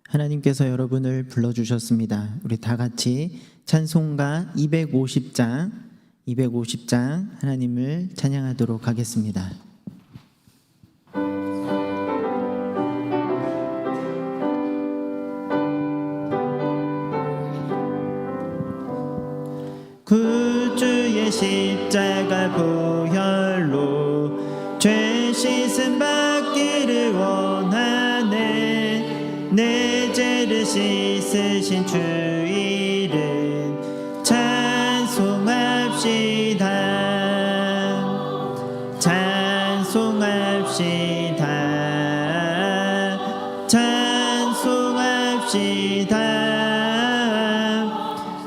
하나님께서 여러분을 불러주셨습니다. 우리 다 같이 찬송가 250장 하나님을 찬양하도록 하겠습니다. 구주의 십자가 보혈로 죄 씻음 받기를 원하네. 내 죄를 씻으신 주 이름 찬송합시다. 찬송합시다. 찬송합시다.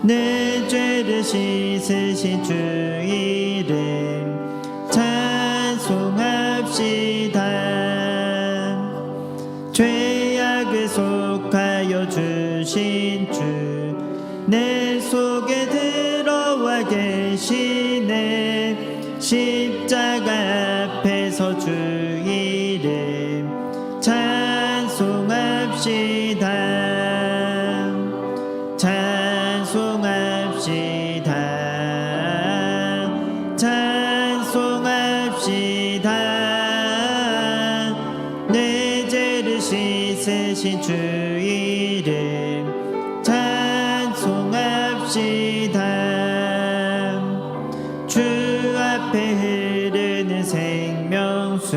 내 죄를 씻으신 주 이름 찬송합시다. 죄악을 속하여 주신 주 내 속에 들어와 계시네. 십자가 앞에서 주 이름 찬송합시다. 찬송합시다. 찬송합시다. 내 죄를 씻으신 주 이름 찬송합시다. 주 앞에 흐르는 생명수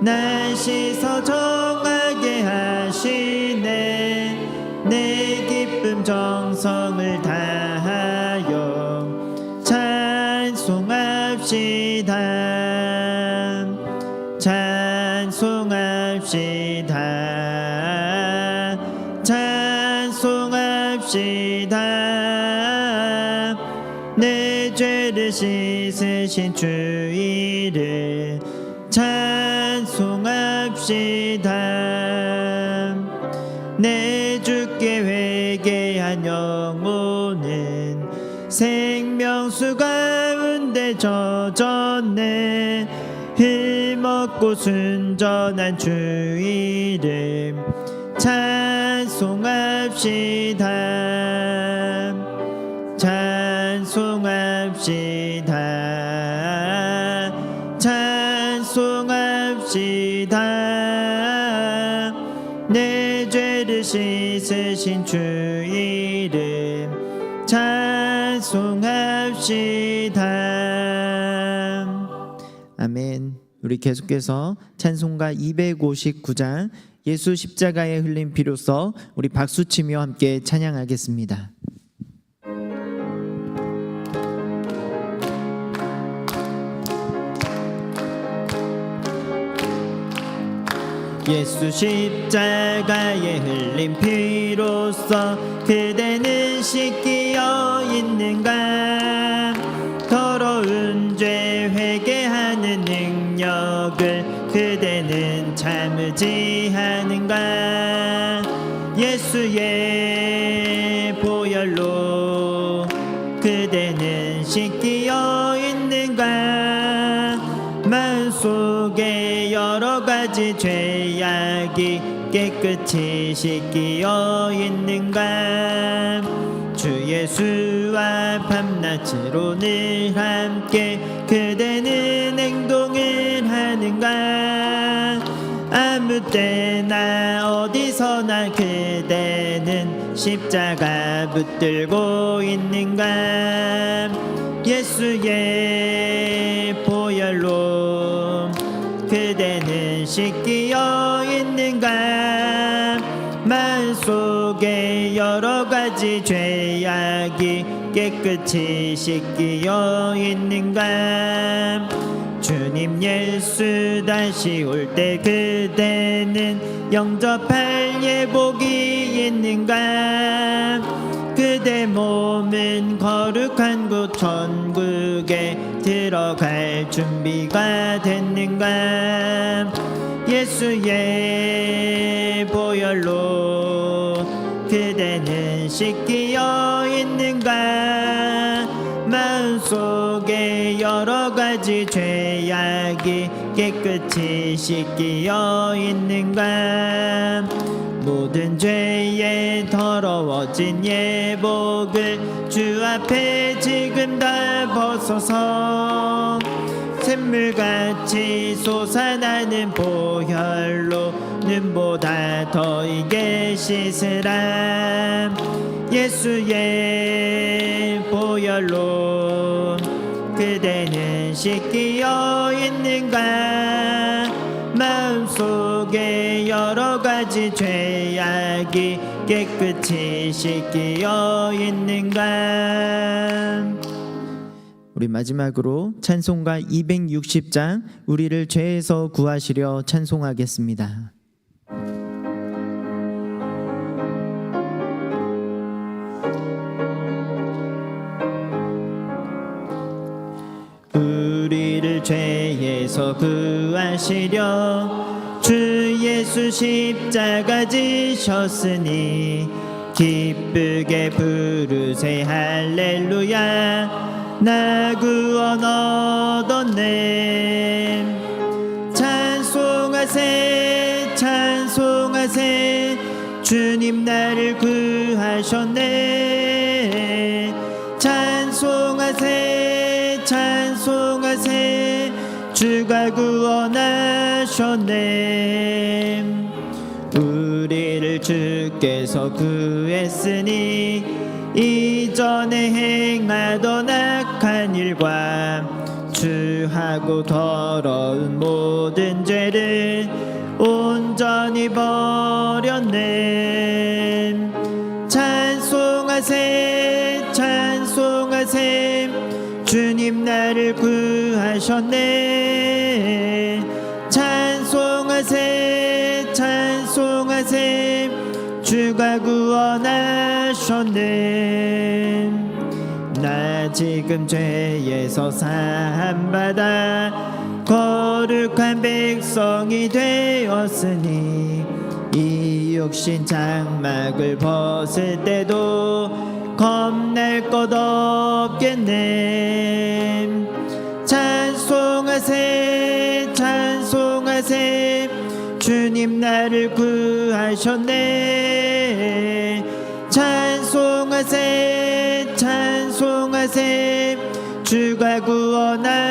날 씻어 정하게 하시네. 내 기쁨 정성을 다하여 찬송합시다. 찬송합시다. 찬송합시다. 내 죄를 씻으신 주 이름 찬송합시다. 내 주께 회개한 영혼은 생명수 가운데 젖었네. 힘없고 순전한 주 이름 찬송합시다. 찬송합시다. 찬송합시다. 내 죄를 씻으신 주 이름 찬송합시다. 아멘. 우리 계속해서 찬송가 259장 예수 십자가에 흘린 피로써 우리 박수치며 함께 찬양하겠습니다. 예수 십자가에 흘린 피로써 그대는 씻기어 있는가. 더러운 죄 회개하는 능력을 그대는 참으지 하는가. 예수의 보혈로 그대는 씻기어 있는가. 마음속에 여러 가지 죄악이 깨끗이 씻기어 있는가. 주 예수와 밤낮으로 늘 함께 그대는 행동을 하는가. 아무 때나 어디서나 그대는 십자가 붙들고 있는가. 예수의 보혈로 그대는 씻기어 있는가. 마음속에 여러 가지 죄악이 깨끗이 씻기어 있는가. 주님 예수 다시 올 때 그대는 영접할 예복이 있는가. 그대 몸은 거룩한 곳 천국에 들어갈 준비가 됐는가. 예수의 보혈로 그대는 씻기어 있는가. 마음속에 여러 가지 죄악이 깨끗이 씻기어 있는가. 모든 죄에 더러워진 예복을 주 앞에 지금 다 벗어서 샘물같이 솟아나는 보혈로 눈보다 더 이게 씻으라. 예수의 보혈로 그대는 씻기어 있는가? 마음속에 여러 가지 죄악이 깨끗이 씻기어 있는가? 우리 마지막으로 찬송가 260장 우리를 죄에서 구하시려 찬송하겠습니다. 우리를 죄에서 구하시려 주 예수 십자가 지셨으니 기쁘게 부르세 할렐루야. 나 구원 얻었네. 찬송하세 찬송하세 주님 나를 구하셨네. 찬송하세 찬송하세 주가 구원하셨네. 우리를 주께서 구했으니 이전에 행하던 악한 일과 주하고 더러운 모든 죄를 온전히 버렸네. 찬송하세 찬송하세 주님 나를 구하셨네. 찬송하세 찬송하세 주가 구원하셨네. 나 지금 죄에서 사함받아 거룩한 백성이 되었으니 이 육신 장막을 벗을 때도 겁날 것 없겠네. 찬송하세 찬송하세 주님 나를 구하셨네. 찬송하세 찬송하세 주가 구원하셨네.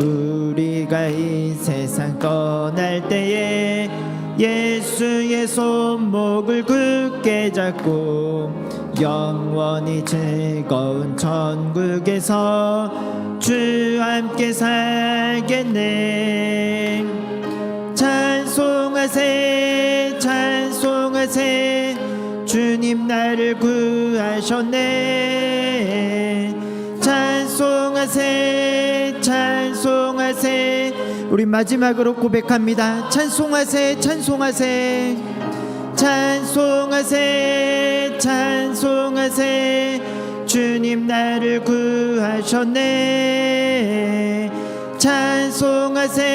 우리가 이 세상 떠날 때에 예수의 손목을 굳게 잡고 영원히 즐거운 천국에서 주와 함께 살겠네. 찬송하세 찬송하세 주님 나를 구하셨네. 찬송하세 찬송하세 우리 마지막으로 고백합니다. 찬송하세 찬송하세 찬송하세 찬송하세 주님 나를 구하셨네. 찬송하세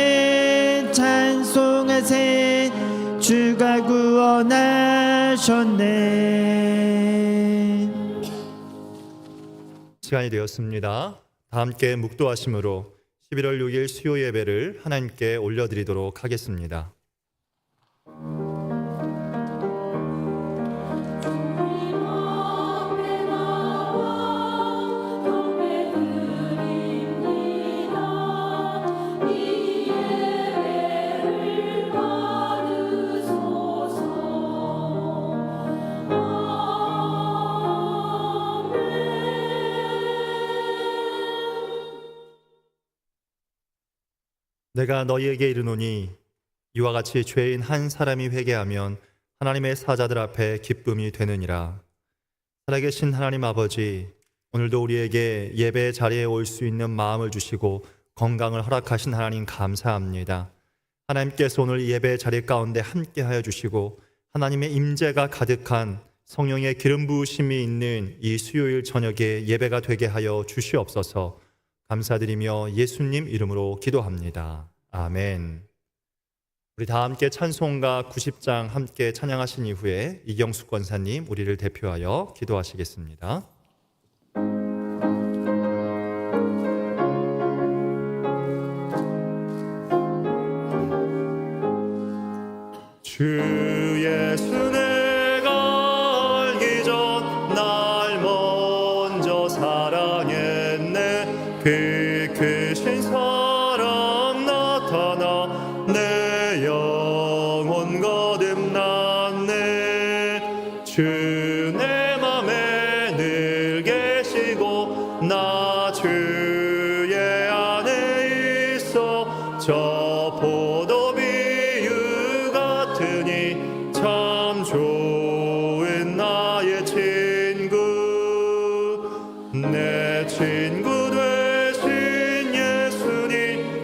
찬송하세 주가 구원하셨네. 시간이 되었습니다. 다 함께 묵도하심으로 11월 6일 수요 예배를 하나님께 올려드리도록 하겠습니다. 내가 너희에게 이르노니 이와 같이 죄인 한 사람이 회개하면 하나님의 사자들 앞에 기쁨이 되느니라. 살아계신 하나님 아버지, 오늘도 우리에게 예배 자리에 올 수 있는 마음을 주시고 건강을 허락하신 하나님 감사합니다. 하나님께서 오늘 예배 자리 가운데 함께하여 주시고 하나님의 임재가 가득한 성령의 기름 부으심이 있는 이 수요일 저녁에 예배가 되게 하여 주시옵소서. 감사드리며 예수님 이름으로 기도합니다. 아멘. 우리 다 함께 찬송가 90장 함께 찬양하신 이후에 이경숙 권사님 우리를 대표하여 기도하시겠습니다.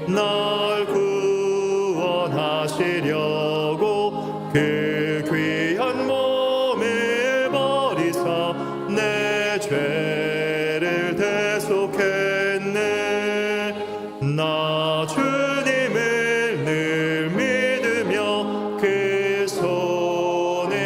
날 구원하시려고 그 귀한 몸을 버리사 내 죄를 대속했네. 나 주님을 늘 믿으며 그 손을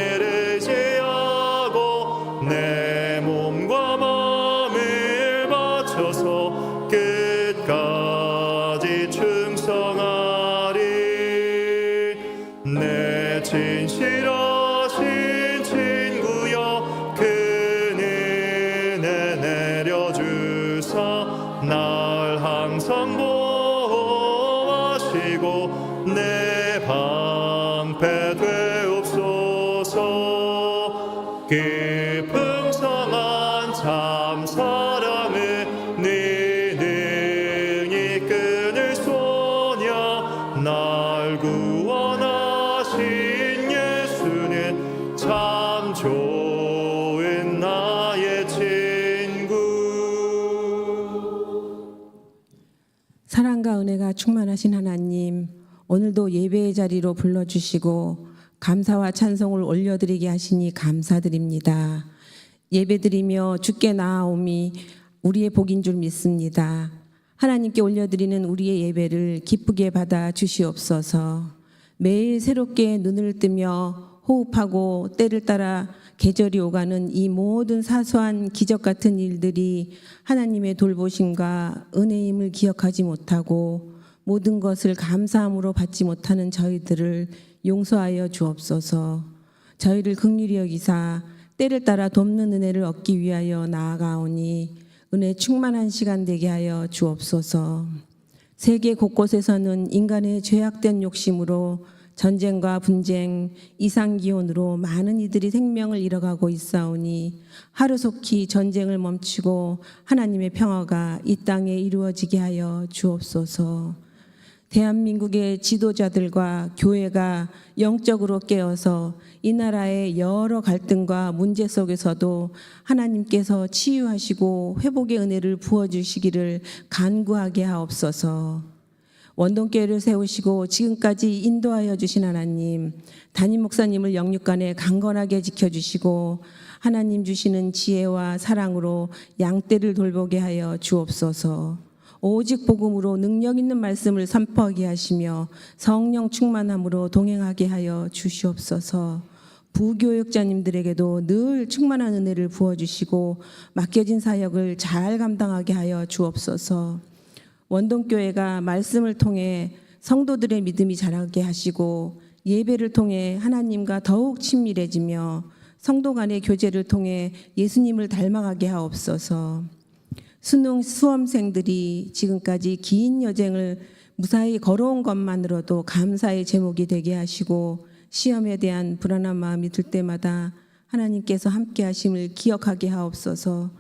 의지하고 내 몸과 마음을 바쳐서 끝까지 충성하리. 내 진실하신 친구여 그 은혜 내려주사 날 항상 보호하시고 내 방패 되옵소서. 그 풍성한 참 사랑을 네 능히 끊을 소냐. 날 구원하신 예수는 참 좋은 나의 친구. 사랑과 은혜가 충만하신 하나님, 오늘도 예배의 자리로 불러주시고 감사와 찬송을 올려드리게 하시니 감사드립니다. 예배드리며 주께 나아옴이 우리의 복인 줄 믿습니다. 하나님께 올려드리는 우리의 예배를 기쁘게 받아 주시옵소서. 매일 새롭게 눈을 뜨며 호흡하고 때를 따라 계절이 오가는 이 모든 사소한 기적 같은 일들이 하나님의 돌보심과 은혜임을 기억하지 못하고 모든 것을 감사함으로 받지 못하는 저희들을 용서하여 주옵소서. 저희를 긍휼히 여기사 때를 따라 돕는 은혜를 얻기 위하여 나아가오니 은혜 충만한 시간 되게 하여 주옵소서. 세계 곳곳에서는 인간의 죄악된 욕심으로 전쟁과 분쟁, 이상기온으로 많은 이들이 생명을 잃어가고 있사오니 하루속히 전쟁을 멈추고 하나님의 평화가 이 땅에 이루어지게 하여 주옵소서. 대한민국의 지도자들과 교회가 영적으로 깨어서 이 나라의 여러 갈등과 문제 속에서도 하나님께서 치유하시고 회복의 은혜를 부어주시기를 간구하게 하옵소서. 원동교회를 세우시고 지금까지 인도하여 주신 하나님, 담임 목사님을 영육간에 강건하게 지켜주시고 하나님 주시는 지혜와 사랑으로 양떼를 돌보게 하여 주옵소서. 오직 복음으로 능력 있는 말씀을 선포하게 하시며 성령 충만함으로 동행하게 하여 주시옵소서. 부교육자님들에게도 늘 충만한 은혜를 부어주시고 맡겨진 사역을 잘 감당하게 하여 주옵소서. 원동교회가 말씀을 통해 성도들의 믿음이 자라게 하시고 예배를 통해 하나님과 더욱 친밀해지며 성도 간의 교제를 통해 예수님을 닮아가게 하옵소서. 수능 수험생들이 지금까지 긴 여정을 무사히 걸어온 것만으로도 감사의 제목이 되게 하시고 시험에 대한 불안한 마음이 들 때마다 하나님께서 함께 하심을 기억하게 하옵소서.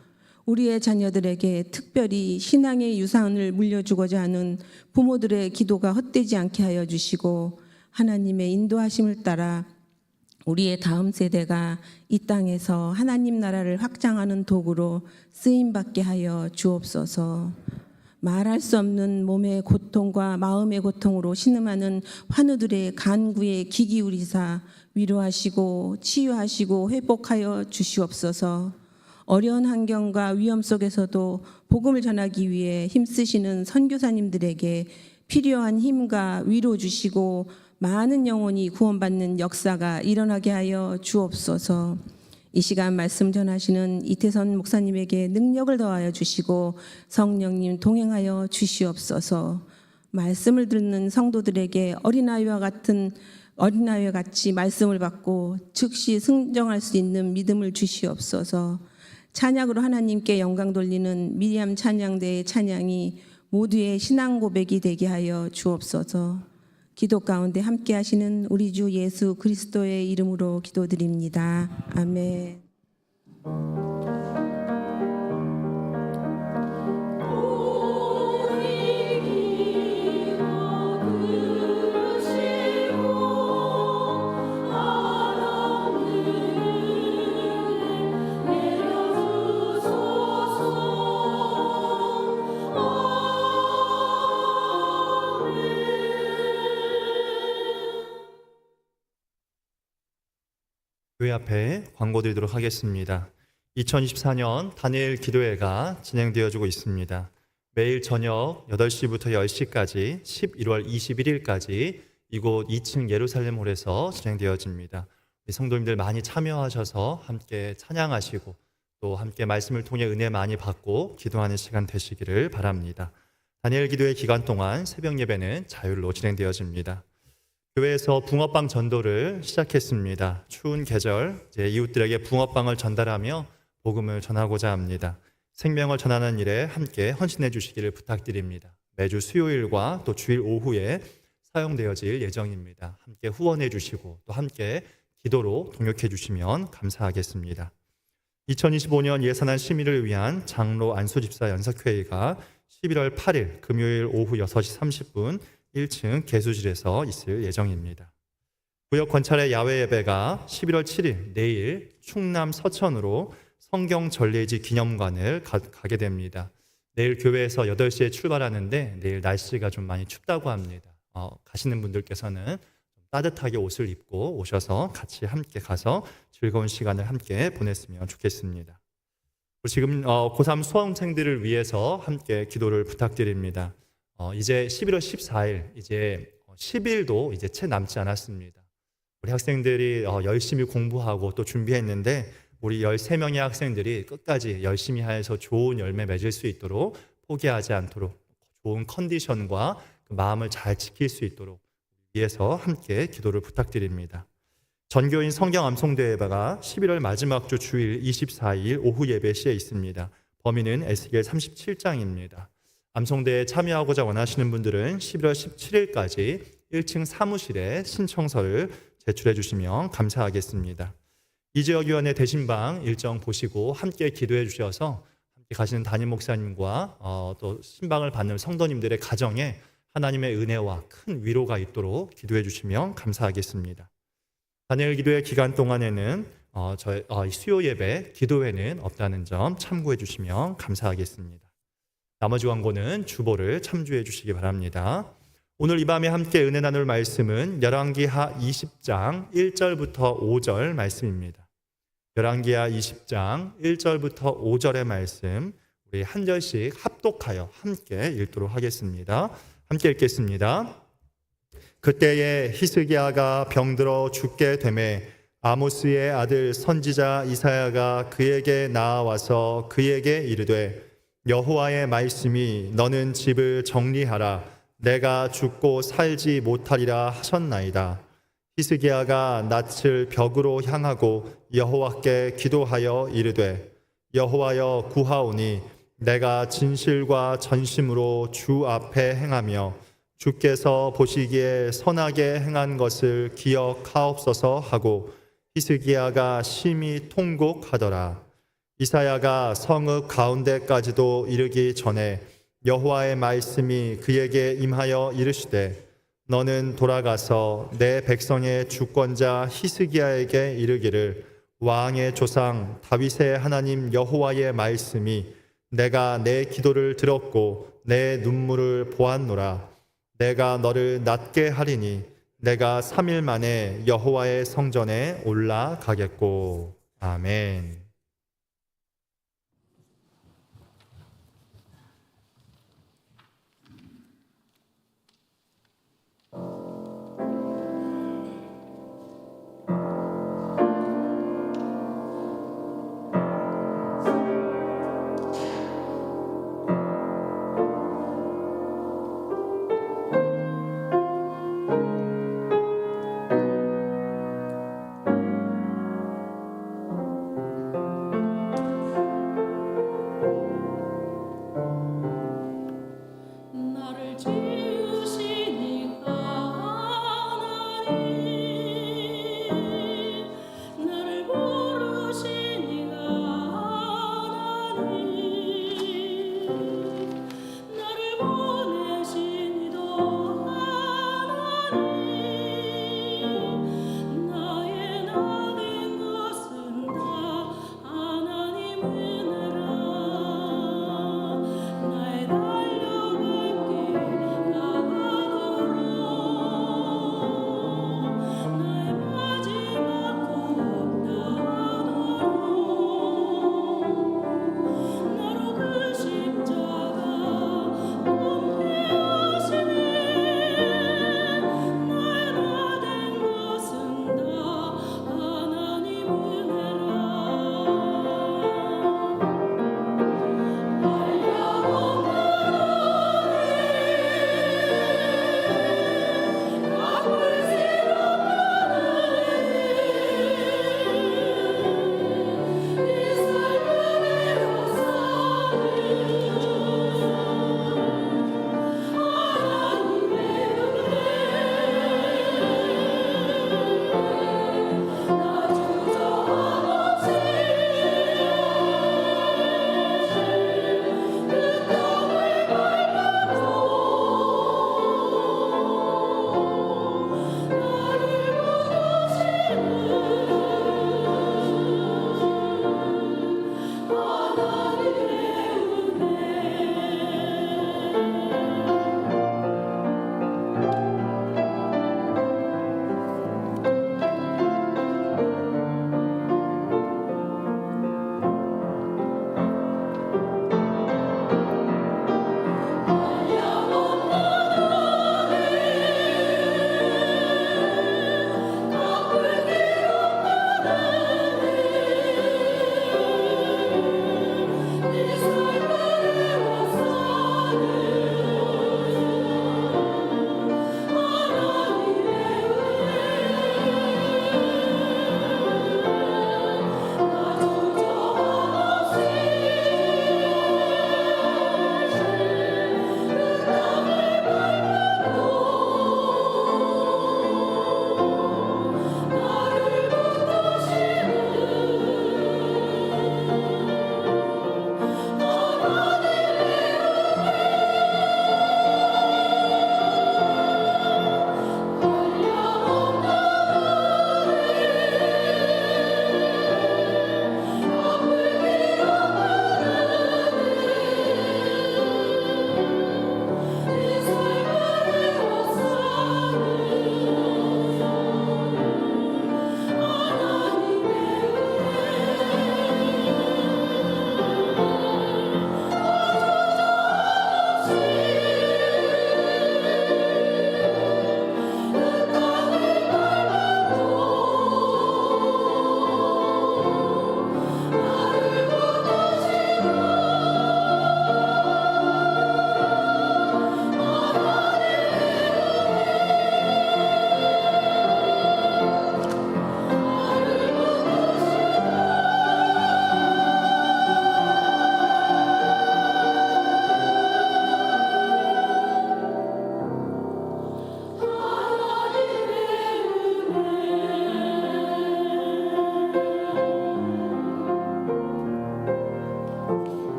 우리의 자녀들에게 특별히 신앙의 유산을 물려주고자 하는 부모들의 기도가 헛되지 않게 하여 주시고 하나님의 인도하심을 따라 우리의 다음 세대가 이 땅에서 하나님 나라를 확장하는 도구로 쓰임받게 하여 주옵소서. 말할 수 없는 몸의 고통과 마음의 고통으로 신음하는 환우들의 간구에 귀 기울이사 위로하시고 치유하시고 회복하여 주시옵소서. 어려운 환경과 위험 속에서도 복음을 전하기 위해 힘쓰시는 선교사님들에게 필요한 힘과 위로 주시고 많은 영혼이 구원받는 역사가 일어나게 하여 주옵소서. 이 시간 말씀 전하시는 이태선 목사님에게 능력을 더하여 주시고 성령님 동행하여 주시옵소서. 말씀을 듣는 성도들에게 어린아이와 같이 말씀을 받고 즉시 승정할 수 있는 믿음을 주시옵소서. 찬양으로 하나님께 영광 돌리는 미리암 찬양대의 찬양이 모두의 신앙 고백이 되게 하여 주옵소서. 기도 가운데 함께 하시는 우리 주 예수 그리스도의 이름으로 기도드립니다. 아멘. 교회 앞에 광고 드리도록 하겠습니다. 2024년 다니엘 기도회가 진행되어지고 있습니다. 매일 저녁 8시부터 10시까지 11월 21일까지 이곳 2층 예루살렘홀에서 진행되어집니다. 우리 성도님들 많이 참여하셔서 함께 찬양하시고 또 함께 말씀을 통해 은혜 많이 받고 기도하는 시간 되시기를 바랍니다. 다니엘 기도회 기간 동안 새벽 예배는 자율로 진행되어집니다. 교회에서 붕어빵 전도를 시작했습니다. 추운 계절 이웃들에게 붕어빵을 전달하며 복음을 전하고자 합니다. 생명을 전하는 일에 함께 헌신해 주시기를 부탁드립니다. 매주 수요일과 또 주일 오후에 사용되어질 예정입니다. 함께 후원해 주시고 또 함께 기도로 동역해 주시면 감사하겠습니다. 2025년 예산안 심의를 위한 장로 안수집사 연석회의가 11월 8일 금요일 오후 6시 30분 1층 개수실에서 있을 예정입니다. 구역 관찰의 야외 예배가 11월 7일 내일 충남 서천으로 성경 전례지 기념관을 가게 됩니다. 내일 교회에서 8시에 출발하는데 내일 날씨가 좀 많이 춥다고 합니다. 가시는 분들께서는 따뜻하게 옷을 입고 오셔서 같이 함께 가서 즐거운 시간을 함께 보냈으면 좋겠습니다. 지금 고3 수험생들을 위해서 함께 기도를 부탁드립니다. 이제 11월 14일, 이제 10일도 이제 채 남지 않았습니다. 우리 학생들이 열심히 공부하고 또 준비했는데 우리 13명의 학생들이 끝까지 열심히 해서 좋은 열매 맺을 수 있도록 포기하지 않도록 좋은 컨디션과 그 마음을 잘 지킬 수 있도록 위해서 함께 기도를 부탁드립니다. 전교인 성경 암송대회가 11월 마지막 주 주일 24일 오후 예배 시에 있습니다. 범위는 에스겔 37장입니다. 암송대회에 참여하고자 원하시는 분들은 11월 17일까지 1층 사무실에 신청서를 제출해 주시면 감사하겠습니다. 이지역위원회 대신방 일정 보시고 함께 기도해 주셔서 함께 가시는 담임 목사님과 또 신방을 받는 성도님들의 가정에 하나님의 은혜와 큰 위로가 있도록 기도해 주시면 감사하겠습니다. 다니엘 기도회 기간 동안에는 저희 수요 예배 기도회는 없다는 점 참고해 주시면 감사하겠습니다. 나머지 광고는 주보를 참조해 주시기 바랍니다. 오늘 이 밤에 함께 은혜 나눌 말씀은 열왕기하 20장 1절부터 5절 말씀입니다. 열왕기하 20장 1절부터 5절의 말씀 우리 한 절씩 합독하여 함께 읽도록 하겠습니다. 함께 읽겠습니다. 그때에 히스기야가 병들어 죽게 되매 아모스의 아들 선지자 이사야가 그에게 나아와서 그에게 이르되 여호와의 말씀이 너는 집을 정리하라 내가 죽고 살지 못하리라 하셨나이다. 히스기야가 낯을 벽으로 향하고 여호와께 기도하여 이르되 여호와여 구하오니 내가 진실과 전심으로 주 앞에 행하며 주께서 보시기에 선하게 행한 것을 기억하옵소서 하고 히스기야가 심히 통곡하더라. 이사야가 성읍 가운데까지도 이르기 전에 여호와의 말씀이 그에게 임하여 이르시되 너는 돌아가서 내 백성의 주권자 히스기야에게 이르기를 왕의 조상 다윗의 하나님 여호와의 말씀이 내가 내 기도를 들었고 내 눈물을 보았노라. 내가 너를 낫게 하리니 내가 3일 만에 여호와의 성전에 올라가겠고. 아멘.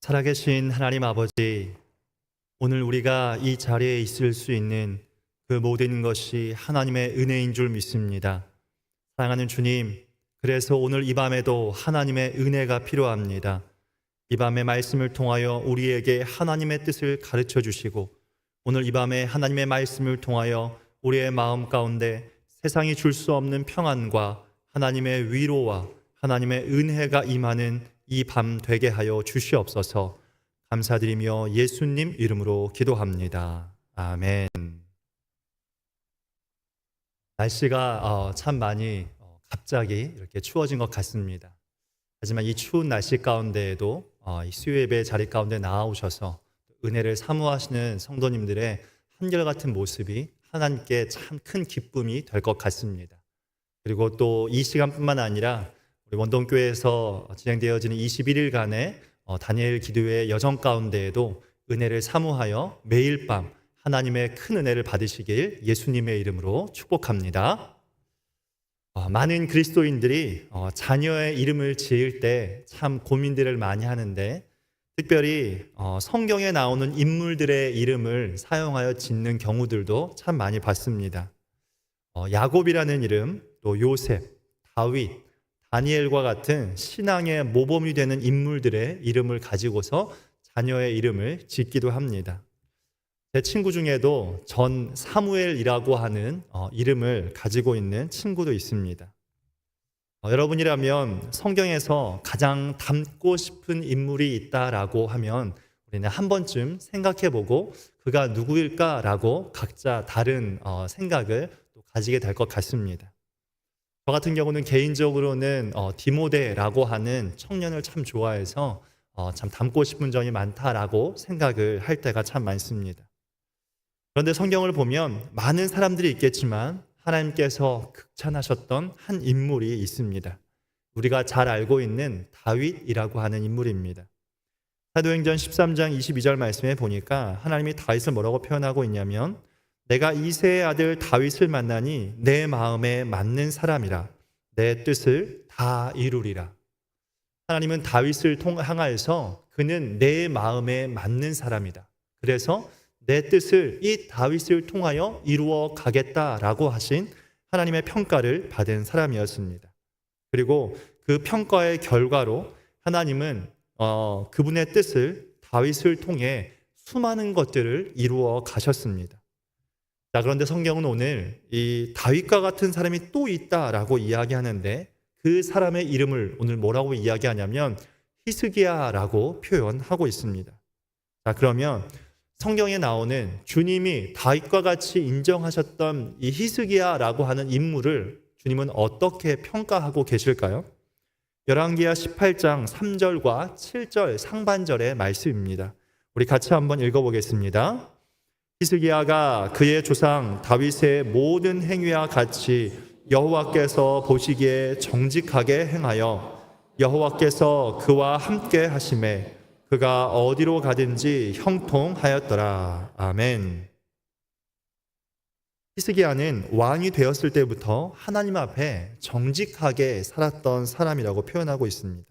살아계신 하나님 아버지, 오늘 우리가 이 자리에 있을 수 있는 그 모든 것이 하나님의 은혜인 줄 믿습니다. 사랑하는 주님, 그래서 오늘 이 밤에도 하나님의 은혜가 필요합니다. 이 밤의 말씀을 통하여 우리에게 하나님의 뜻을 가르쳐 주시고, 오늘 이 밤에 하나님의 말씀을 통하여 우리의 마음 가운데 세상이 줄 수 없는 평안과 하나님의 위로와 하나님의 은혜가 임하는 이 밤 되게 하여 주시옵소서. 감사드리며 예수님 이름으로 기도합니다. 아멘. 날씨가 참 많이 갑자기 이렇게 추워진 것 같습니다. 하지만 이 추운 날씨 가운데에도 이 수요 예배 자리 가운데 나아오셔서 은혜를 사모하시는 성도님들의 한결같은 모습이 하나님께 참 큰 기쁨이 될 것 같습니다. 그리고 또 이 시간뿐만 아니라 우리 원동교회에서 진행되어지는 21일간의 다니엘 기도회 여정 가운데에도 은혜를 사모하여 매일 밤 하나님의 큰 은혜를 받으시길 예수님의 이름으로 축복합니다. 많은 그리스도인들이 자녀의 이름을 지을 때 참 고민들을 많이 하는데, 특별히 성경에 나오는 인물들의 이름을 사용하여 짓는 경우들도 참 많이 봤습니다. 야곱이라는 이름, 또 요셉, 다윗, 다니엘과 같은 신앙의 모범이 되는 인물들의 이름을 가지고서 자녀의 이름을 짓기도 합니다. 제 친구 중에도 전 사무엘이라고 하는 이름을 가지고 있는 친구도 있습니다. 여러분이라면 성경에서 가장 닮고 싶은 인물이 있다라고 하면 우리는 한 번쯤 생각해보고 그가 누구일까라고 각자 다른 생각을 또 가지게 될 것 같습니다. 저 같은 경우는 개인적으로는 디모데라고 하는 청년을 참 좋아해서 참 닮고 싶은 점이 많다라고 생각을 할 때가 참 많습니다. 그런데 성경을 보면 많은 사람들이 있겠지만 하나님께서 극찬하셨던 한 인물이 있습니다. 우리가 잘 알고 있는 다윗이라고 하는 인물입니다. 사도행전 13장 22절 말씀에 보니까 하나님이 다윗을 뭐라고 표현하고 있냐면, 내가 이새의 아들 다윗을 만나니 내 마음에 맞는 사람이라, 내 뜻을 다 이루리라. 하나님은 다윗을 향하여서 그는 내 마음에 맞는 사람이다. 그래서 내 뜻을 이 다윗을 통하여 이루어 가겠다라고 하신 하나님의 평가를 받은 사람이었습니다. 그리고 그 평가의 결과로 하나님은 그분의 뜻을 다윗을 통해 수많은 것들을 이루어 가셨습니다. 자, 그런데 성경은 오늘 이 다윗과 같은 사람이 또 있다라고 이야기하는데, 그 사람의 이름을 오늘 뭐라고 이야기하냐면 히스기야라고 표현하고 있습니다. 자, 그러면 성경에 나오는 주님이 다윗과 같이 인정하셨던 이 히스기야라고 하는 인물을 주님은 어떻게 평가하고 계실까요? 열왕기하 18장 3절과 7절 상반절의 말씀입니다. 우리 같이 한번 읽어보겠습니다. 히스기야가 그의 조상 다윗의 모든 행위와 같이 여호와께서 보시기에 정직하게 행하여 여호와께서 그와 함께 하심에 그가 어디로 가든지 형통하였더라. 아멘. 히스기야는 왕이 되었을 때부터 하나님 앞에 정직하게 살았던 사람이라고 표현하고 있습니다.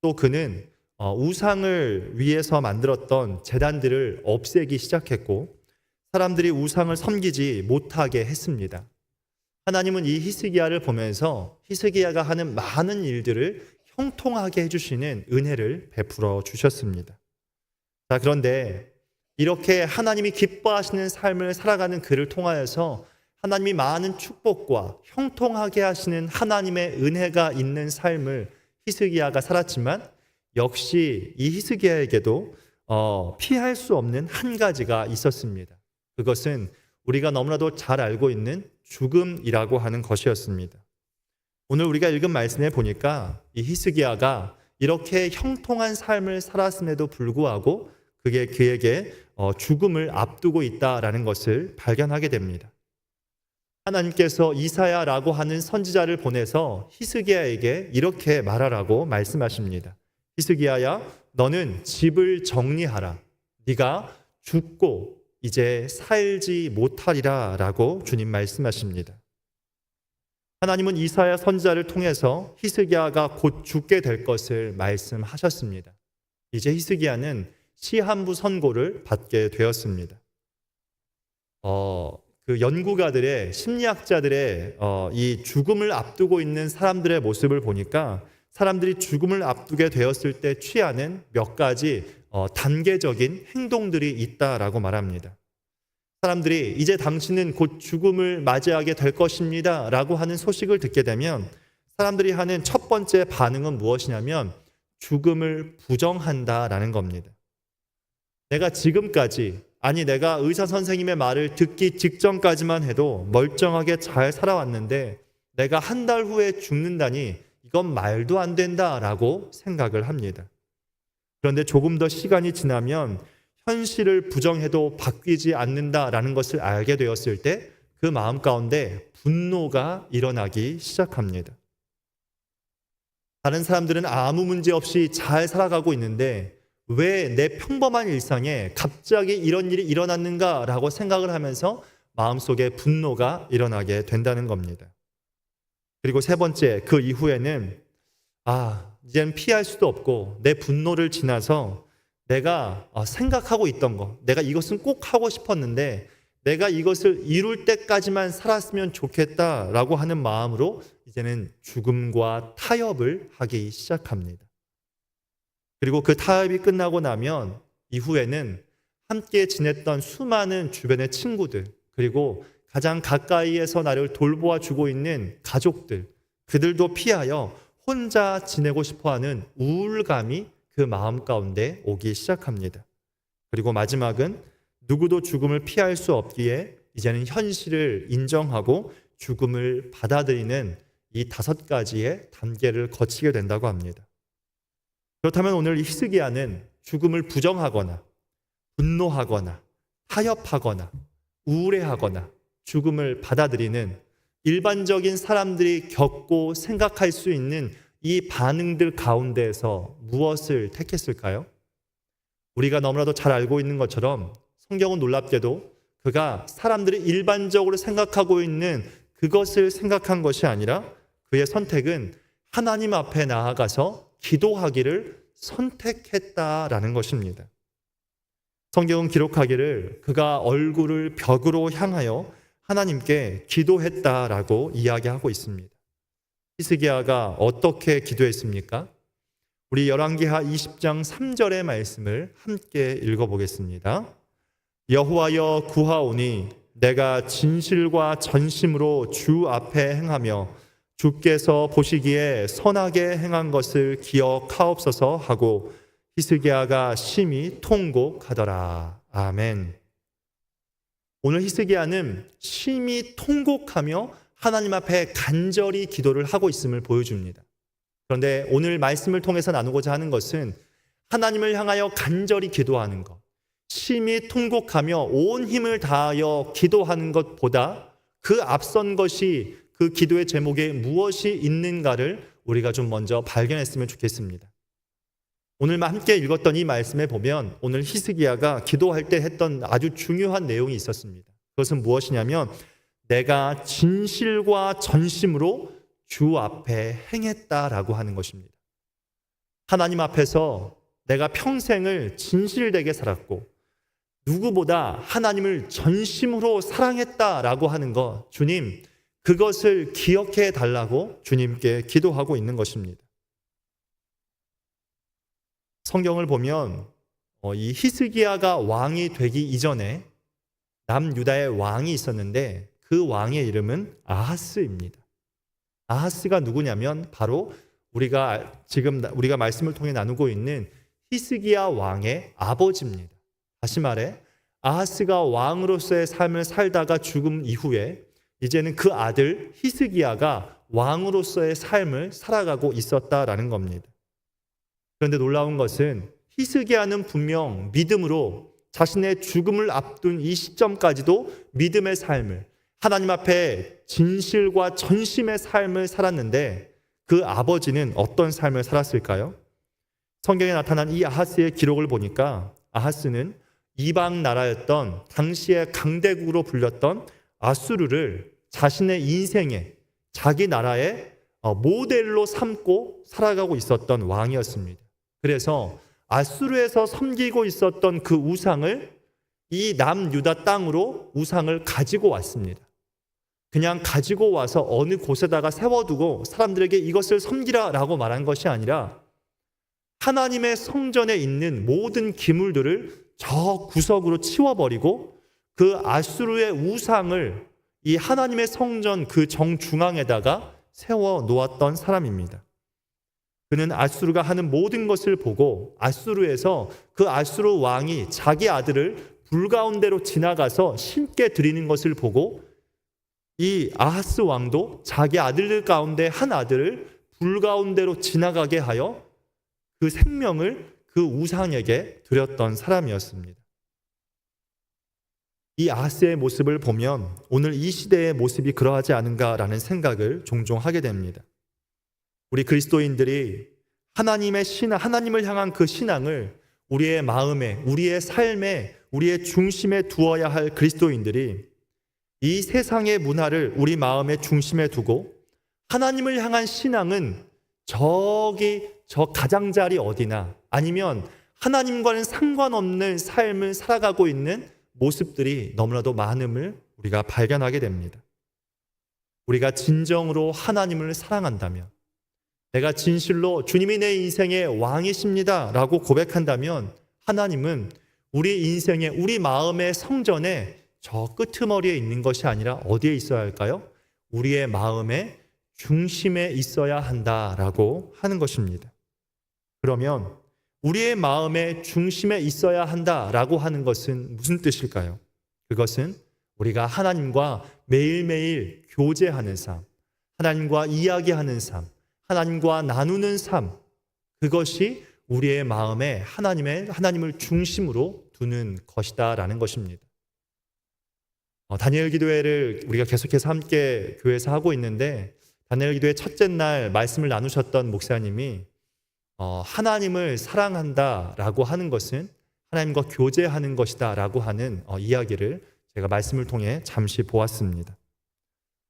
또 그는 우상을 위해서 만들었던 제단들을 없애기 시작했고, 사람들이 우상을 섬기지 못하게 했습니다. 하나님은 이 히스기야를 보면서 히스기야가 하는 많은 일들을 형통하게 해주시는 은혜를 베풀어 주셨습니다. 자, 그런데 이렇게 하나님이 기뻐하시는 삶을 살아가는 그를 통하여서 하나님이 많은 축복과 형통하게 하시는 하나님의 은혜가 있는 삶을 히스기야가 살았지만, 역시 이 히스기야에게도 피할 수 없는 한 가지가 있었습니다. 그것은 우리가 너무나도 잘 알고 있는 죽음이라고 하는 것이었습니다. 오늘 우리가 읽은 말씀에 보니까 이 히스기야가 이렇게 형통한 삶을 살았음에도 불구하고 그게 그에게 죽음을 앞두고 있다라는 것을 발견하게 됩니다. 하나님께서 이사야라고 하는 선지자를 보내서 히스기야에게 이렇게 말하라고 말씀하십니다. 히스기야야, 너는 집을 정리하라. 네가 죽고 이제 살지 못하리라 라고 주님 말씀하십니다. 하나님은 이사야 선지자를 통해서 히스기야가 곧 죽게 될 것을 말씀하셨습니다. 이제 히스기야는 시한부 선고를 받게 되었습니다. 그 연구가들의 심리학자들의 이 죽음을 앞두고 있는 사람들의 모습을 보니까 사람들이 죽음을 앞두게 되었을 때 취하는 몇 가지 단계적인 행동들이 있다라고 말합니다. 사람들이 이제 당신은 곧 죽음을 맞이하게 될 것입니다 라고 하는 소식을 듣게 되면 사람들이 하는 첫 번째 반응은 무엇이냐면 죽음을 부정한다라는 겁니다. 내가 지금까지, 아니 내가 의사 선생님의 말을 듣기 직전까지만 해도 멀쩡하게 잘 살아왔는데 내가 한 달 후에 죽는다니 이건 말도 안 된다라고 생각을 합니다. 그런데 조금 더 시간이 지나면 현실을 부정해도 바뀌지 않는다라는 것을 알게 되었을 때 그 마음 가운데 분노가 일어나기 시작합니다. 다른 사람들은 아무 문제 없이 잘 살아가고 있는데 왜 내 평범한 일상에 갑자기 이런 일이 일어났는가라고 생각을 하면서 마음속에 분노가 일어나게 된다는 겁니다. 그리고 세 번째, 그 이후에는 이젠 피할 수도 없고 내 분노를 지나서 내가 생각하고 있던 거, 내가 이것은 꼭 하고 싶었는데 내가 이것을 이룰 때까지만 살았으면 좋겠다라고 하는 마음으로 이제는 죽음과 타협을 하기 시작합니다. 그리고 그 타협이 끝나고 나면 이후에는 함께 지냈던 수많은 주변의 친구들, 그리고 가장 가까이에서 나를 돌보아 주고 있는 가족들, 그들도 피하여 혼자 지내고 싶어하는 우울감이 그 마음 가운데 오기 시작합니다. 그리고 마지막은 누구도 죽음을 피할 수 없기에 이제는 현실을 인정하고 죽음을 받아들이는 이 5가지의 단계를 거치게 된다고 합니다. 그렇다면 오늘 히스기야는 죽음을 부정하거나 분노하거나 타협하거나 우울해하거나 죽음을 받아들이는 일반적인 사람들이 겪고 생각할 수 있는 이 반응들 가운데에서 무엇을 택했을까요? 우리가 너무나도 잘 알고 있는 것처럼 성경은 놀랍게도 그가 사람들이 일반적으로 생각하고 있는 그것을 생각한 것이 아니라 그의 선택은 하나님 앞에 나아가서 기도하기를 선택했다라는 것입니다. 성경은 기록하기를 그가 얼굴을 벽으로 향하여 하나님께 기도했다라고 이야기하고 있습니다. 히스기야가 어떻게 기도했습니까? 우리 열왕기하 20장 3절의 말씀을 함께 읽어보겠습니다. 여호와여 구하오니 내가 진실과 전심으로 주 앞에 행하며 주께서 보시기에 선하게 행한 것을 기억하옵소서 하고 히스기야가 심히 통곡하더라. 아멘. 오늘 히스기야는 심히 통곡하며 하나님 앞에 간절히 기도를 하고 있음을 보여줍니다. 그런데 오늘 말씀을 통해서 나누고자 하는 것은 하나님을 향하여 간절히 기도하는 것, 심히 통곡하며 온 힘을 다하여 기도하는 것보다 그 앞선 것이 그 기도의 제목에 무엇이 있는가를 우리가 좀 먼저 발견했으면 좋겠습니다. 오늘 함께 읽었던 이 말씀에 보면 오늘 히스기야가 기도할 때 했던 아주 중요한 내용이 있었습니다. 그것은 무엇이냐면 내가 진실과 전심으로 주 앞에 행했다라고 하는 것입니다. 하나님 앞에서 내가 평생을 진실되게 살았고 누구보다 하나님을 전심으로 사랑했다라고 하는 것, 주님 그것을 기억해 달라고 주님께 기도하고 있는 것입니다. 성경을 보면 이 히스기야가 왕이 되기 이전에 남유다의 왕이 있었는데 그 왕의 이름은 아하스입니다. 아하스가 누구냐면 바로 지금 우리가 말씀을 통해 나누고 있는 히스기야 왕의 아버지입니다. 다시 말해 아하스가 왕으로서의 삶을 살다가 죽음 이후에 이제는 그 아들 히스기야가 왕으로서의 삶을 살아가고 있었다라는 겁니다. 그런데 놀라운 것은 히스기야는 분명 믿음으로 자신의 죽음을 앞둔 이 시점까지도 믿음의 삶을, 하나님 앞에 진실과 전심의 삶을 살았는데 그 아버지는 어떤 삶을 살았을까요? 성경에 나타난 이 아하스의 기록을 보니까 아하스는 이방 나라였던 당시의 강대국으로 불렸던 아수르를 자신의 인생에, 자기 나라의 모델로 삼고 살아가고 있었던 왕이었습니다. 그래서 아수르에서 섬기고 있었던 그 우상을 이 남유다 땅으로 우상을 가지고 왔습니다. 그냥 가지고 와서 어느 곳에다가 세워두고 사람들에게 이것을 섬기라라고 말한 것이 아니라 하나님의 성전에 있는 모든 기물들을 저 구석으로 치워버리고 그 아수르의 우상을 이 하나님의 성전 그 정중앙에다가 세워 놓았던 사람입니다. 그는 아수르가 하는 모든 것을 보고 아수르에서 그 아수르 왕이 자기 아들을 불 가운데로 지나가서 신께 드리는 것을 보고 이 아하스 왕도 자기 아들들 가운데 한 아들을 불 가운데로 지나가게 하여 그 생명을 그 우상에게 드렸던 사람이었습니다. 이 아하스의 모습을 보면 오늘 이 시대의 모습이 그러하지 않은가라는 생각을 종종 하게 됩니다. 우리 그리스도인들이 하나님을 향한 그 신앙을 우리의 마음에, 우리의 삶에, 우리의 중심에 두어야 할 그리스도인들이 이 세상의 문화를 우리 마음의 중심에 두고 하나님을 향한 신앙은 저 가장자리 어디나 아니면 하나님과는 상관없는 삶을 살아가고 있는 모습들이 너무나도 많음을 우리가 발견하게 됩니다. 우리가 진정으로 하나님을 사랑한다면, 내가 진실로 주님이 내 인생의 왕이십니다 라고 고백한다면 하나님은 우리 인생의, 우리 마음의 성전에 저 끄트머리에 있는 것이 아니라 어디에 있어야 할까요? 우리의 마음의 중심에 있어야 한다라고 하는 것입니다. 그러면 우리의 마음의 중심에 있어야 한다라고 하는 것은 무슨 뜻일까요? 그것은 우리가 하나님과 매일매일 교제하는 삶, 하나님과 이야기하는 삶, 하나님과 나누는 삶, 그것이 우리의 마음에 하나님을 중심으로 두는 것이다라는 것입니다. 다니엘 기도회를 우리가 계속해서 함께 교회에서 하고 있는데 다니엘 기도회 첫째 날 말씀을 나누셨던 목사님이 하나님을 사랑한다라고 하는 것은 하나님과 교제하는 것이다라고 하는 이야기를 제가 말씀을 통해 잠시 보았습니다.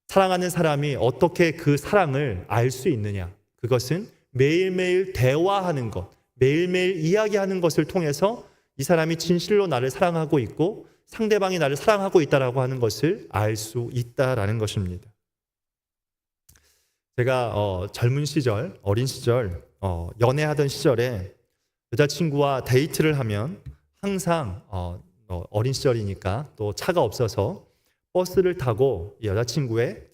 사랑하는 사람이 어떻게 그 사랑을 알 수 있느냐? 그것은 매일매일 대화하는 것, 매일매일 이야기하는 것을 통해서 이 사람이 진실로 나를 사랑하고 있고 상대방이 나를 사랑하고 있다라고 하는 것을 알 수 있다라는 것입니다. 제가 젊은 시절, 어린 시절, 연애하던 시절에 여자친구와 데이트를 하면 항상 어린 시절이니까 또 차가 없어서 버스를 타고 여자친구의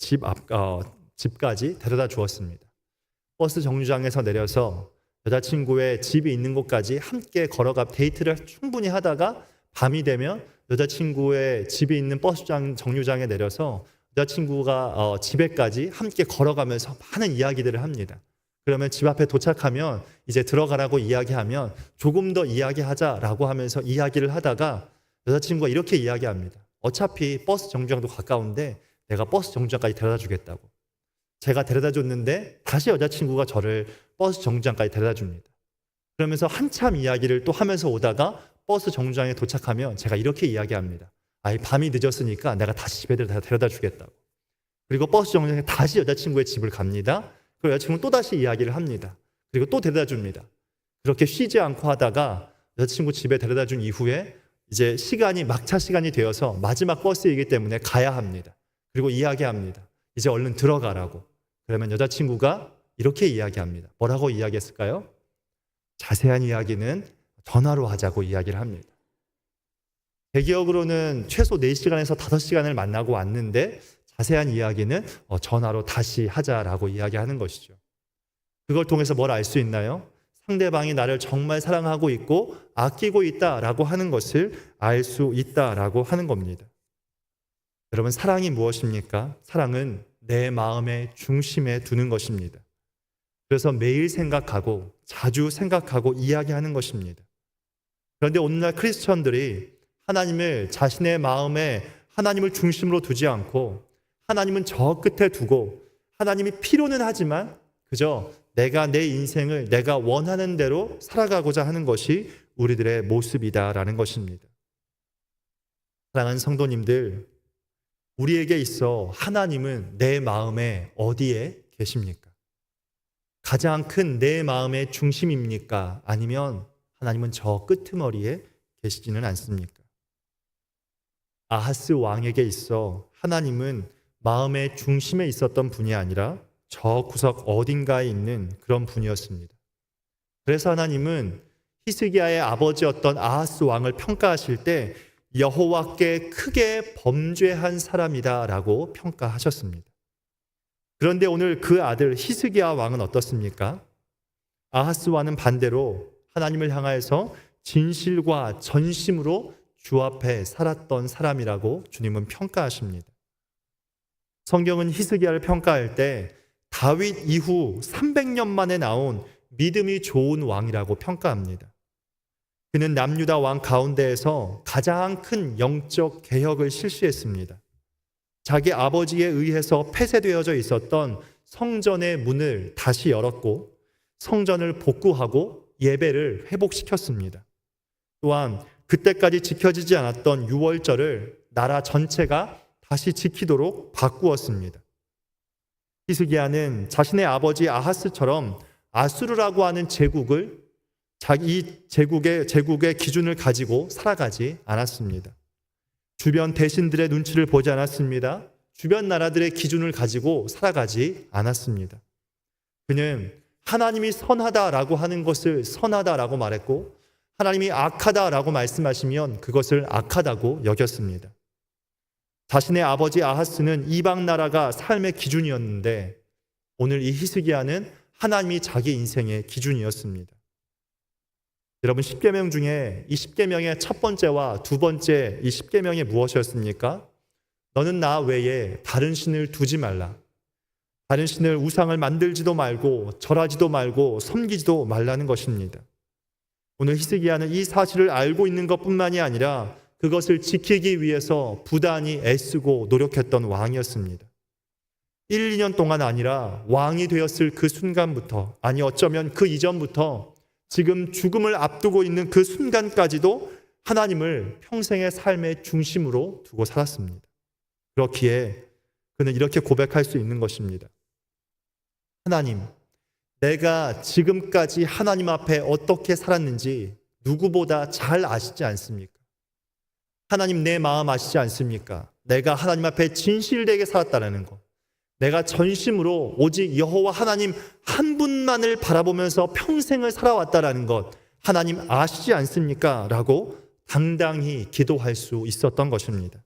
집까지 데려다 주었습니다. 버스 정류장에서 내려서 여자친구의 집이 있는 곳까지 함께 걸어가 데이트를 충분히 하다가 밤이 되면 여자친구의 집이 있는 버스 정류장에 내려서 여자친구가 집에까지 함께 걸어가면서 많은 이야기들을 합니다. 그러면 집 앞에 도착하면 이제 들어가라고 이야기하면 조금 더 이야기하자라고 하면서 이야기를 하다가 여자친구가 이렇게 이야기합니다. 어차피 버스 정류장도 가까운데 내가 버스 정류장까지 데려다 주겠다고. 제가 데려다 줬는데 다시 여자친구가 저를 버스 정류장까지 데려다 줍니다. 그러면서 한참 이야기를 또 하면서 오다가 버스 정류장에 도착하면 제가 이렇게 이야기합니다. 밤이 늦었으니까 내가 다시 집에 데려다 주겠다고. 그리고 버스 정류장에 다시 여자친구의 집을 갑니다. 그리고 여자친구는 또 다시 이야기를 합니다. 그리고 또 데려다 줍니다. 그렇게 쉬지 않고 하다가 여자친구 집에 데려다 준 이후에 이제 막차 시간이 되어서 마지막 버스이기 때문에 가야 합니다. 그리고 이야기합니다. 이제 얼른 들어가라고. 그러면 여자친구가 이렇게 이야기합니다. 뭐라고 이야기했을까요? 자세한 이야기는 전화로 하자고 이야기를 합니다. 제 기억으로는 최소 4시간에서 5시간을 만나고 왔는데 자세한 이야기는 전화로 다시 하자라고 이야기하는 것이죠. 그걸 통해서 뭘 알 수 있나요? 상대방이 나를 정말 사랑하고 있고 아끼고 있다라고 하는 것을 알 수 있다라고 하는 겁니다. 여러분, 사랑이 무엇입니까? 사랑은 내 마음의 중심에 두는 것입니다. 그래서 매일 생각하고 자주 생각하고 이야기하는 것입니다. 그런데 오늘날 크리스천들이 하나님을 자신의 마음에 하나님을 중심으로 두지 않고 하나님은 저 끝에 두고 하나님이 필요는 하지만 그저 내가 내 인생을 내가 원하는 대로 살아가고자 하는 것이 우리들의 모습이다라는 것입니다. 사랑하는 성도님들, 우리에게 있어 하나님은 내 마음에 어디에 계십니까? 가장 큰 내 마음의 중심입니까? 아니면 하나님은 저 끄트머리에 계시지는 않습니까? 아하스 왕에게 있어 하나님은 마음의 중심에 있었던 분이 아니라 저 구석 어딘가에 있는 그런 분이었습니다. 그래서 하나님은 히스기야의 아버지였던 아하스 왕을 평가하실 때 여호와께 크게 범죄한 사람이다라고 평가하셨습니다. 그런데 오늘 그 아들 히스기야 왕은 어떻습니까? 아하스와는 반대로 하나님을 향하여서 진실과 전심으로 주 앞에 살았던 사람이라고 주님은 평가하십니다. 성경은 히스기야를 평가할 때 다윗 이후 300년 만에 나온 믿음이 좋은 왕이라고 평가합니다. 그는 남유다 왕 가운데에서 가장 큰 영적 개혁을 실시했습니다. 자기 아버지에 의해서 폐쇄되어져 있었던 성전의 문을 다시 열었고 성전을 복구하고 예배를 회복시켰습니다. 또한 그때까지 지켜지지 않았던 유월절을 나라 전체가 다시 지키도록 바꾸었습니다. 히스기야는 자신의 아버지 아하스처럼 아수르라고 하는 제국을 자기 제국의 기준을 가지고 살아가지 않았습니다. 주변 대신들의 눈치를 보지 않았습니다. 주변 나라들의 기준을 가지고 살아가지 않았습니다. 그는 하나님이 선하다라고 하는 것을 선하다라고 말했고 하나님이 악하다라고 말씀하시면 그것을 악하다고 여겼습니다. 자신의 아버지 아하스는 이방 나라가 삶의 기준이었는데 오늘 이 히스기야는 하나님이 자기 인생의 기준이었습니다. 여러분 10계명 중에 이 10계명의 첫 번째와 두 번째 이 10계명이 무엇이었습니까? 너는 나 외에 다른 신을 두지 말라. 다른 신을 우상을 만들지도 말고 절하지도 말고 섬기지도 말라는 것입니다. 오늘 히스기야는 이 사실을 알고 있는 것뿐만이 아니라 그것을 지키기 위해서 부단히 애쓰고 노력했던 왕이었습니다. 1, 2년 동안 아니라 왕이 되었을 그 순간부터, 아니 어쩌면 그 이전부터 지금 죽음을 앞두고 있는 그 순간까지도 하나님을 평생의 삶의 중심으로 두고 살았습니다. 그렇기에 그는 이렇게 고백할 수 있는 것입니다. 하나님, 내가 지금까지 하나님 앞에 어떻게 살았는지 누구보다 잘 아시지 않습니까? 하나님 내 마음 아시지 않습니까? 내가 하나님 앞에 진실되게 살았다는 것. 내가 전심으로 오직 여호와 하나님 한 분만을 바라보면서 평생을 살아왔다는 것. 하나님 아시지 않습니까? 라고 당당히 기도할 수 있었던 것입니다.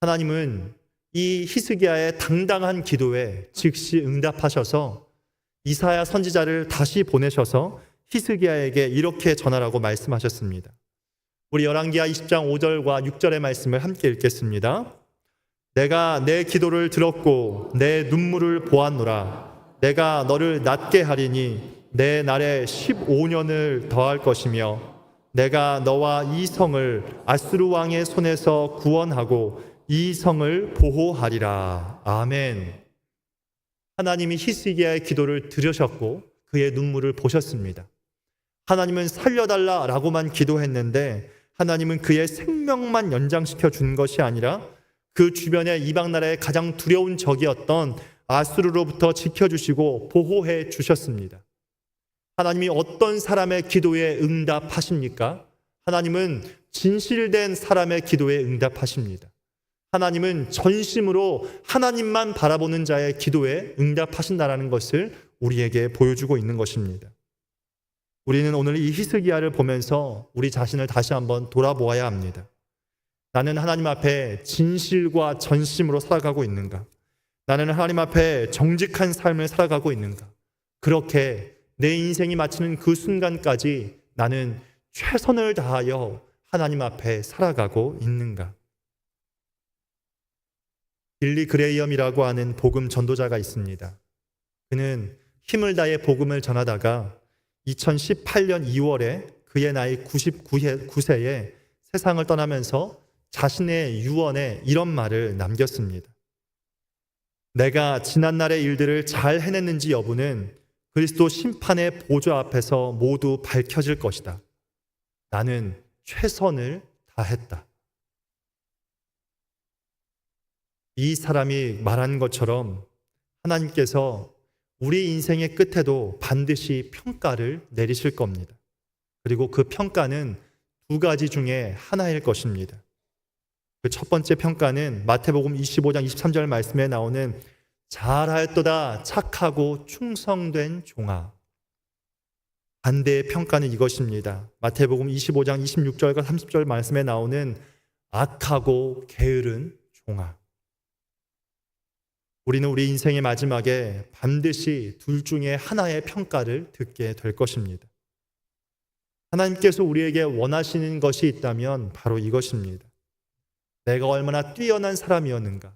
하나님은 이 히스기야의 당당한 기도에 즉시 응답하셔서 이사야 선지자를 다시 보내셔서 히스기야에게 이렇게 전하라고 말씀하셨습니다. 우리 열왕기하 20장 5절과 6절의 말씀을 함께 읽겠습니다. 내가 내 기도를 들었고 내 눈물을 보았노라. 내가 너를 낫게 하리니 내 날에 15년을 더할 것이며 내가 너와 이 성을 아수르 왕의 손에서 구원하고 이 성을 보호하리라. 아멘. 하나님이 히스기야의 기도를 들으셨고 그의 눈물을 보셨습니다. 하나님은 살려달라라고만 기도했는데 하나님은 그의 생명만 연장시켜 준 것이 아니라 그 주변의 이방 나라의 가장 두려운 적이었던 아수르로부터 지켜주시고 보호해 주셨습니다. 하나님이 어떤 사람의 기도에 응답하십니까? 하나님은 진실된 사람의 기도에 응답하십니다. 하나님은 전심으로 하나님만 바라보는 자의 기도에 응답하신다는 것을 우리에게 보여주고 있는 것입니다. 우리는 오늘 이 히스기야를 보면서 우리 자신을 다시 한번 돌아보아야 합니다. 나는 하나님 앞에 진실과 전심으로 살아가고 있는가? 나는 하나님 앞에 정직한 삶을 살아가고 있는가? 그렇게 내 인생이 마치는 그 순간까지 나는 최선을 다하여 하나님 앞에 살아가고 있는가? 빌리 그레이엄이라고 하는 복음 전도자가 있습니다. 그는 힘을 다해 복음을 전하다가 2018년 2월에 그의 나이 99세에 세상을 떠나면서 자신의 유언에 이런 말을 남겼습니다. 내가 지난날의 일들을 잘 해냈는지 여부는 그리스도 심판의 보좌 앞에서 모두 밝혀질 것이다. 나는 최선을 다했다. 이 사람이 말한 것처럼 하나님께서 우리 인생의 끝에도 반드시 평가를 내리실 겁니다. 그리고 그 평가는 두 가지 중에 하나일 것입니다. 그 첫 번째 평가는 마태복음 25장 23절 말씀에 나오는 잘하였도다 착하고 충성된 종아. 반대의 평가는 이것입니다. 마태복음 25장 26절과 30절 말씀에 나오는 악하고 게으른 종아. 우리는 우리 인생의 마지막에 반드시 둘 중에 하나의 평가를 듣게 될 것입니다. 하나님께서 우리에게 원하시는 것이 있다면 바로 이것입니다. 내가 얼마나 뛰어난 사람이었는가?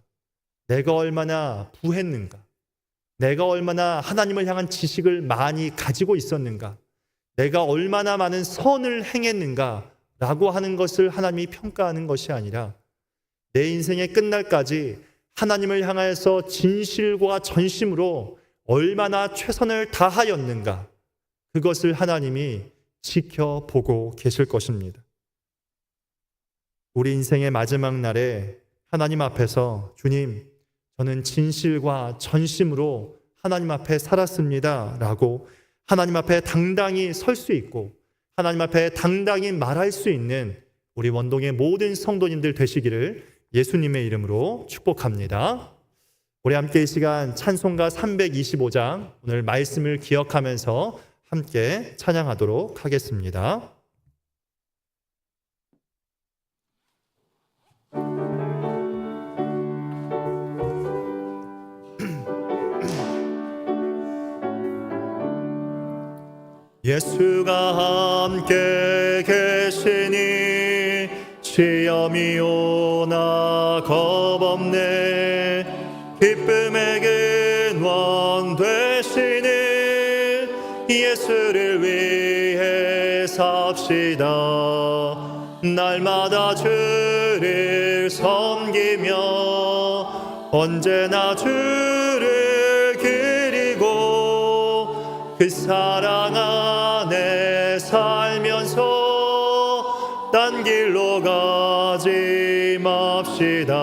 내가 얼마나 부했는가? 내가 얼마나 하나님을 향한 지식을 많이 가지고 있었는가? 내가 얼마나 많은 선을 행했는가? 라고 하는 것을 하나님이 평가하는 것이 아니라 내 인생의 끝날까지 하나님을 향해서 진실과 전심으로 얼마나 최선을 다하였는가? 그것을 하나님이 지켜보고 계실 것입니다. 우리 인생의 마지막 날에 하나님 앞에서 주님, 저는 진실과 전심으로 하나님 앞에 살았습니다 라고 하나님 앞에 당당히 설 수 있고 하나님 앞에 당당히 말할 수 있는 우리 원동의 모든 성도님들 되시기를 예수님의 이름으로 축복합니다. 우리 함께 이 시간 찬송가 325장 오늘 말씀을 기억하면서 함께 찬양하도록 하겠습니다. 예수가 함께 계시니 시험이 오나 겁없네. 기쁨의 근원 되시는 예수를 위해 삽시다. 날마다 주를 섬기며 언제나 주를 그리고 그 사랑 안에 살면서 딴 길로 가지 맙시다.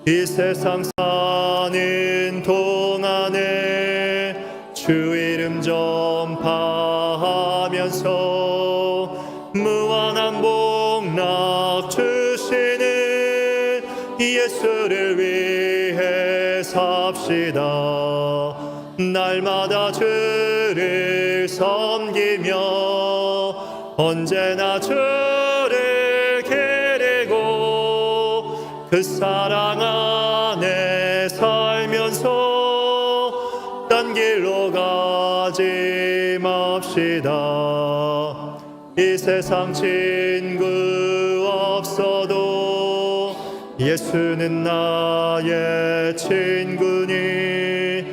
이 세상 사는 동안에 주 이름 전파하면서 무한한 복락 주시는 예수를 위해 삽시다. 날마다 주를 섬기며 언제나 주를 기리고 그 사랑 안에 살면서 딴 길로 가지 맙시다. 이 세상 친구 없어도 예수는 나의 친구니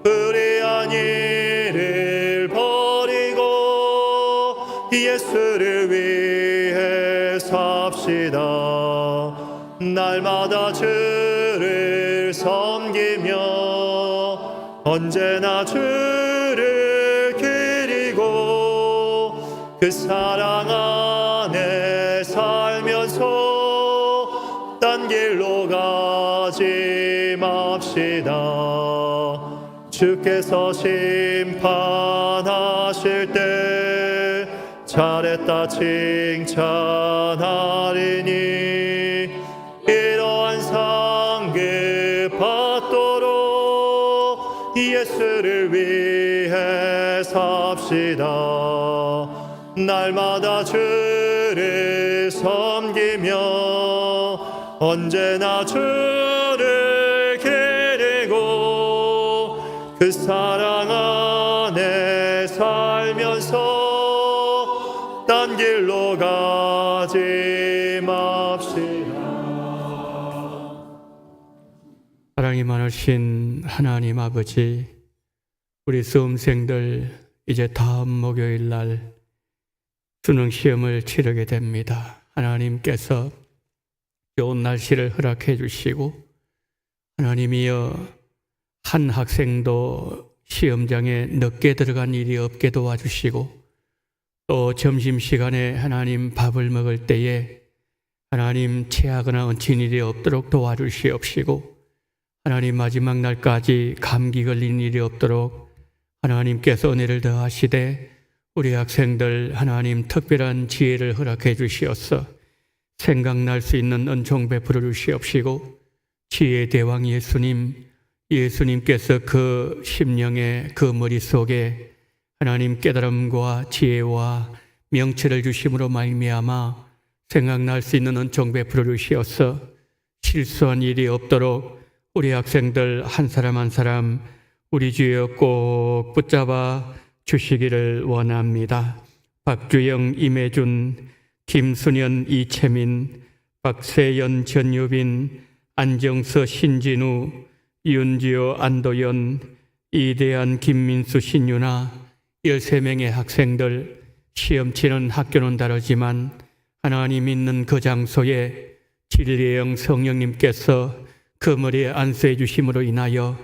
불의한 일을 버리고 예수를 위해 삽시다. 날마다 주를 섬기며 언제나 주를 기리고 그 사랑 안에 살면서 딴 길로 가지 맙시다. 주께서 심판하실 때 잘했다 칭찬하리니 이러한 상급 받도록 예수를 위해 삽시다. 날마다 주를 섬기며 언제나 주를 기리고 그 사랑 안에 살면서 딴 길로 가지 맙시다. 사랑이 많으신 하나님 아버지, 우리 수험생들 이제 다음 목요일 날 수능 시험을 치르게 됩니다. 하나님께서 좋은 날씨를 허락해 주시고 하나님이여 한 학생도 시험장에 늦게 들어간 일이 없게 도와주시고 또 점심시간에 하나님 밥을 먹을 때에 하나님 체하거나 얹힌 일이 없도록 도와주시옵시고 하나님 마지막 날까지 감기 걸린 일이 없도록 하나님께서 은혜를 더하시되 우리 학생들 하나님 특별한 지혜를 허락해 주시옵소. 생각날 수 있는 은총 베풀어 주시옵시고 지혜의 대왕 예수님께서 그 심령의 그 머릿속에 하나님 깨달음과 지혜와 명철을 주심으로 말미암아 생각날 수 있는 은총 베풀어 주시옵소. 실수한 일이 없도록 우리 학생들 한 사람 한 사람 우리 주여 꼭 붙잡아 주시기를 원합니다. 박주영, 임혜준, 김순현, 이채민, 박세연, 전유빈, 안정서, 신진우, 윤지호, 안도연, 이대한, 김민수, 신유나 13명의 학생들 시험 치는 학교는 다르지만 하나님 있는 그 장소에 진리의 영 성령님께서 그 머리에 안수해 주심으로 인하여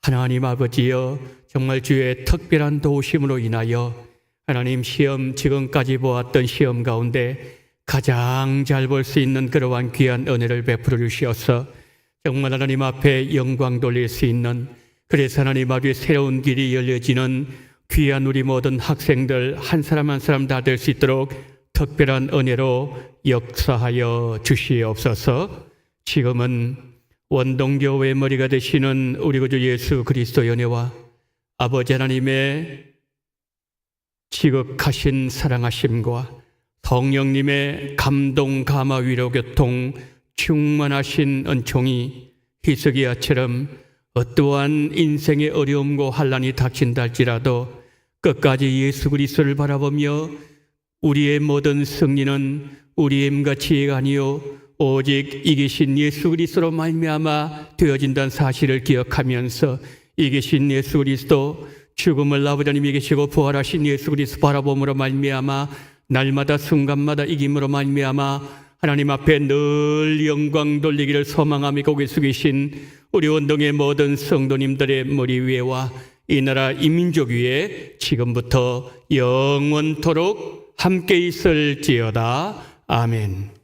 하나님 아버지여 정말 주의 특별한 도우심으로 인하여 하나님 시험 지금까지 보았던 시험 가운데 가장 잘 볼 수 있는 그러한 귀한 은혜를 베풀어 주시어서 정말 하나님 앞에 영광 돌릴 수 있는 그래서 하나님 앞에 새로운 길이 열려지는 귀한 우리 모든 학생들 한 사람 한 사람 다 될 수 있도록 특별한 은혜로 역사하여 주시옵소서. 지금은 원동교회의 머리가 되시는 우리 구주 예수 그리스도의 은혜와 아버지 하나님의 지극하신 사랑하심과 성령님의 감동, 감화, 위로, 교통, 충만하신 은총이 히스기야처럼 어떠한 인생의 어려움과 환난이 닥친다 할지라도 끝까지 예수 그리스도를 바라보며 우리의 모든 승리는 우리의 힘과 지혜가 아니요 오직 이기신 예수 그리스도로 말미암아 되어진다는 사실을 기억하면서 이기신 예수 그리스도 죽음을 아버지 하나님이 계시고 부활하신 예수 그리스도 바라봄으로 말미암아 날마다 순간마다 이김으로 말미암아 하나님 앞에 늘 영광 돌리기를 소망하며 고개 숙이신 우리 원동의 모든 성도님들의 머리 위에와 이 나라 이 민족 위에 지금부터 영원토록 함께 있을지어다. 아멘.